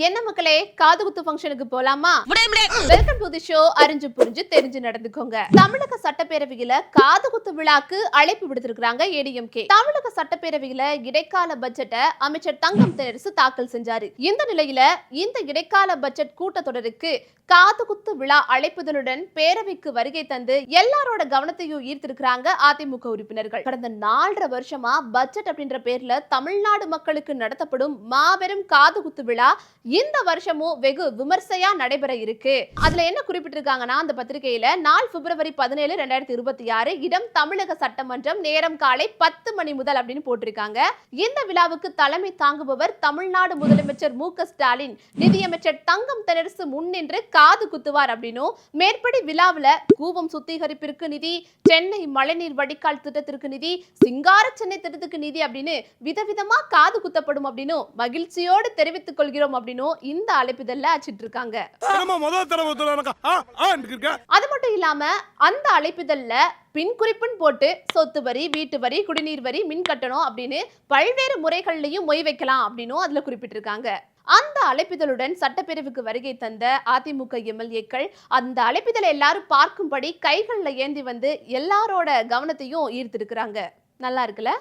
என்ன மக்களே, காதுகுத்து ஃபங்க்ஷனுக்கு போலாமா? Welcome to the show. அறிஞ்சு புரிஞ்சு தெரிஞ்சு நடந்துக்கோங்க. தமிழக சட்டப்பேரவையில காதுகுத்து விழாக்கு அழைப்பு விடுத்திருக்காங்க ஏடிஎம்கே. தமிழக சட்டப்பேரவையில இடைக்கால பட்ஜெட்டை அமைச்சர் தங்கம் தென்னரசு தாக்கல் செஞ்சாரு. இந்த நிலையில இந்த இடைக்கால பட்ஜெட் கூட்டத்தொடருக்கு காதுகுத்து விழா அழைப்புதலுடன் பேரவைக்கு வருகை தந்து எல்லாரோட கவனத்தையும் ஈர்த்திருக்கிறாங்க அதிமுக உறுப்பினர்கள். கடந்த 4.5 வருஷமா பட்ஜெட் அப்படின்ற பேர்ல தமிழ்நாடு மக்களுக்கு நடத்தப்படும் மாபெரும் காதுகுத்து விழா இந்த வருஷமும் வெகு விமர்சையா நடைபெற இருக்கு. அதுல என்ன குறிப்பிட்டிருக்காங்கன்னா, அந்த பத்திரிகையில நாள் பிப்ரவரி 17, 2026, இடம் தமிழக சட்டமன்றம், நேரம் காலை 10 மணி முதல் அப்படின்னு போட்டிருக்காங்க. இந்த விழாவுக்கு தலைமை தாங்குபவர் தமிழ்நாடு முதலமைச்சர் மு.க. ஸ்டாலின், நிதியமைச்சர் தங்கம் தென்னரசு முன்னின்று காது குத்துவார் அப்படின்னும், மேற்படி விழாவுல கூவம் சுத்திகரிப்பிற்கு நிதி, சென்னை மழைநீர் வடிகால் திட்டத்திற்கு நிதி, சிங்கார சென்னை திட்டத்துக்கு நிதி அப்படின்னு விதவிதமா காது குத்தப்படும் அப்படின்னு மகிழ்ச்சியோடு தெரிவித்துக் கொள்கிறோம் அப்படின்னு இந்த அழைப்பிதழ்ல அச்சிட்டு இருக்காங்க. அது மட்டும் இல்லாம அந்த அழைப்பிதழ்ல பின் குறிப்புன்னு போட்டு சொத்து வரி, வீட்டு வரி, குடிநீர் வரி, மின் கட்டணம் அப்படின்னு பல்வேறு முறைகள்லையும் மொய் வைக்கலாம் அப்படின்னு அதுல குறிப்பிட்டிருக்காங்க. அந்த அழைப்பிதழுடன் சட்டப்பேரவைக்கு வருகை தந்த அதிமுக எம்எல்ஏக்கள் அந்த அழைப்பிதழை எல்லாரும் பார்க்கும்படி கைகள்ல ஏந்தி வந்து எல்லாரோட கவனத்தையும் ஈர்த்திருக்கிறாங்க. நல்லா இருக்குல்ல?